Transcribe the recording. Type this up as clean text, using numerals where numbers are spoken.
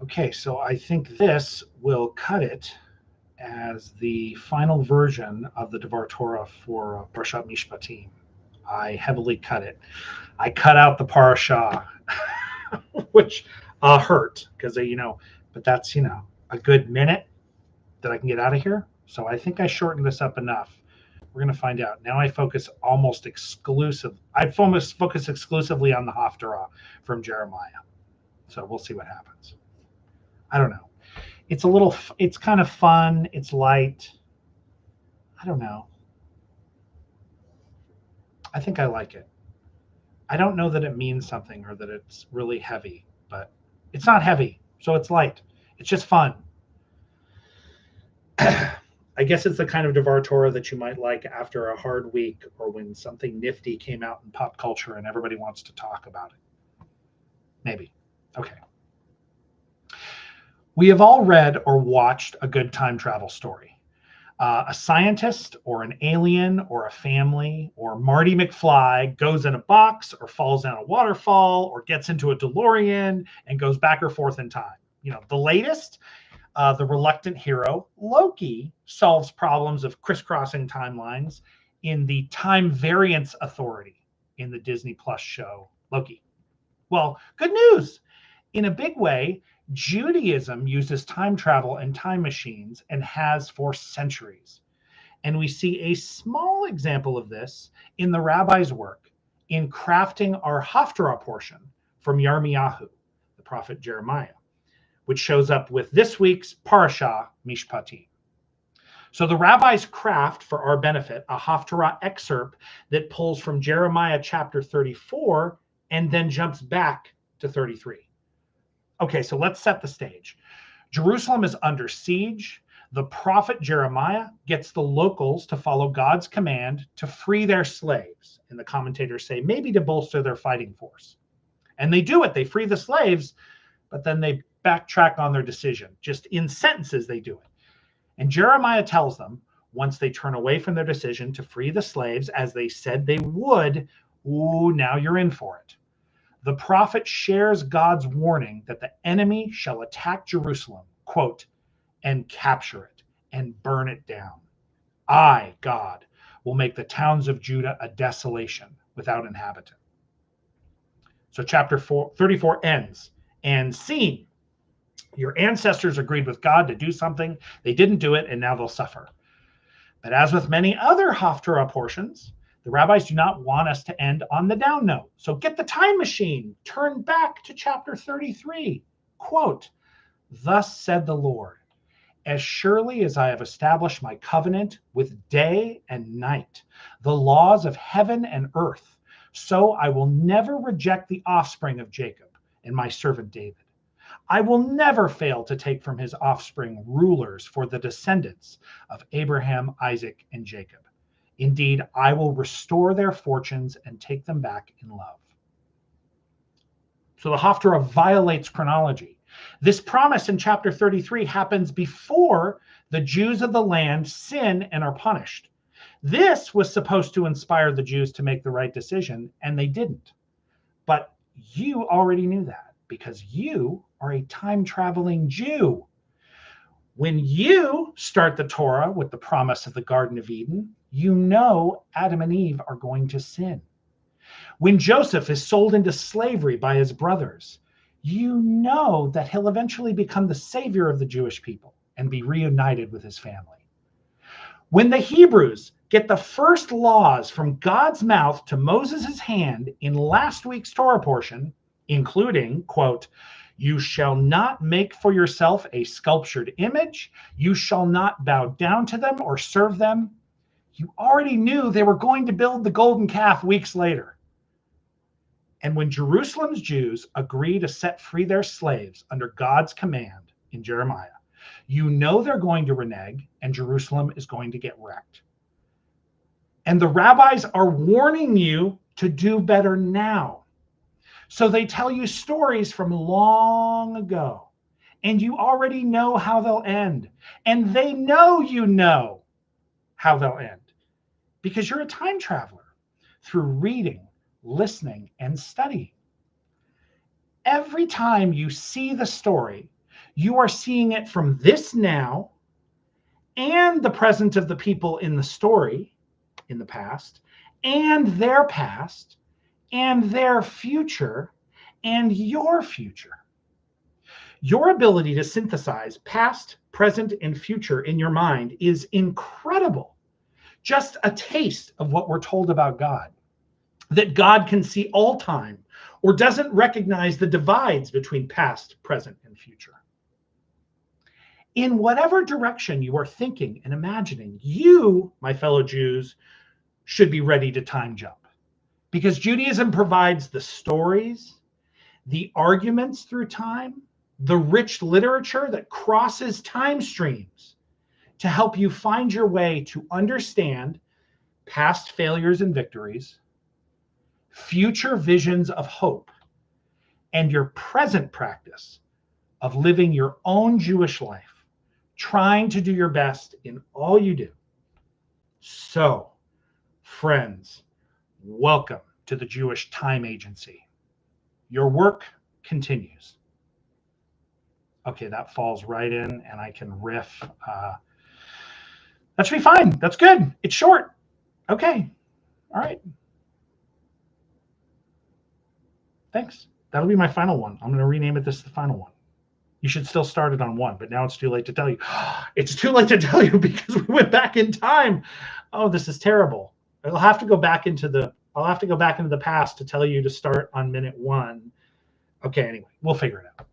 Okay, so I think this will cut it as the final version of the Devar Torah for Parashat Mishpatim. I heavily cut it. I cut out the parasha, which hurt because but that's a good minute that I can get out of here. So I think I shortened this up enough. We're going to find out. Now I focus almost exclusive. I almost focus exclusively on the Haftarah from Jeremiah. So we'll see what happens. I don't know. It's kind of fun. It's light. I don't know. I think I like it. I don't know that it means something or that it's really heavy, but it's not heavy. So it's light. It's just fun. I guess it's the kind of Devar Torah that you might like after a hard week or when something nifty came out in pop culture and everybody wants to talk about it. Maybe. Okay. We have all read or watched a good time travel story. A scientist or an alien or a family or Marty McFly goes in a box or falls down a waterfall or gets into a DeLorean and goes back or forth in time. The latest, the reluctant hero, Loki, solves problems of crisscrossing timelines in the Time Variance Authority in the Disney Plus show Loki. Well, good news. In a big way, Judaism uses time travel and time machines and has for centuries. And we see a small example of this in the rabbi's work in crafting our Haftarah portion from Yirmiyahu, the prophet Jeremiah, which shows up with this week's parashat Mishpatim. So the rabbis craft, for our benefit, a Haftarah excerpt that pulls from Jeremiah chapter 34 and then jumps back to 33. Okay, so let's set the stage. Jerusalem is under siege. The prophet Jeremiah gets the locals to follow God's command to free their slaves. And the commentators say maybe to bolster their fighting force. And they do it. They free the slaves, but then they backtrack on their decision. Just in sentences, they do it. And Jeremiah tells them, once they turn away from their decision to free the slaves, as they said they would, now you're in for it. The prophet shares God's warning that the enemy shall attack Jerusalem, quote, and capture it and burn it down. I, God, will make the towns of Judah a desolation without inhabitant. So chapter 34 ends, and scene. Your ancestors agreed with God to do something. They didn't do it, and now they'll suffer. But as with many other Haftarah portions, the rabbis do not want us to end on the down note. So get the time machine, turn back to chapter 33. Quote, thus said the Lord, as surely as I have established my covenant with day and night, the laws of heaven and earth, so I will never reject the offspring of Jacob and my servant David. I will never fail to take from his offspring rulers for the descendants of Abraham, Isaac, and Jacob. Indeed, I will restore their fortunes and take them back in love. So the Haftarah violates chronology. This promise in chapter 33 happens before the Jews of the land sin and are punished. This was supposed to inspire the Jews to make the right decision, and they didn't. But you already knew that because you are a time-traveling Jew. When you start the Torah with the promise of the Garden of Eden, you know Adam and Eve are going to sin. When Joseph is sold into slavery by his brothers, you know that he'll eventually become the savior of the Jewish people and be reunited with his family. When the Hebrews get the first laws from God's mouth to Moses' hand in last week's Torah portion, including, quote, you shall not make for yourself a sculptured image, you shall not bow down to them or serve them, you already knew they were going to build the golden calf weeks later. And when Jerusalem's Jews agree to set free their slaves under God's command in Jeremiah, you know they're going to renege and Jerusalem is going to get wrecked. And the rabbis are warning you to do better now. So they tell you stories from long ago, and you already know how they'll end. And they know you know how they'll end because you're a time traveler through reading, listening, and studying. Every time you see the story, You are seeing it from this now and the present of the people in the story in the past, and their past, and their future, and your future. Your ability to synthesize past, present, and future in your mind is incredible. Just a taste of what we're told about God, that God can see all time or doesn't recognize the divides between past, present, and future. In whatever direction you are thinking and imagining, you, my fellow Jews, should be ready to time jump. Because Judaism provides the stories, the arguments through time, the rich literature that crosses time streams to help you find your way to understand past failures and victories, future visions of hope, and your present practice of living your own Jewish life, trying to do your best in all you do. So, friends, welcome to the Jewish Time Agency. Your work continues. Okay, that falls right in, and I can riff. That should be fine. That's good. It's short. Okay. All right. Thanks. That'll be my final one. I'm going to rename it this the final one. You should still start it on one, but now it's too late to tell you. It's too late to tell you because we went back in time. Oh, this is terrible. I'll have to go back into the past to tell you to start on minute 1. Okay, anyway, we'll figure it out.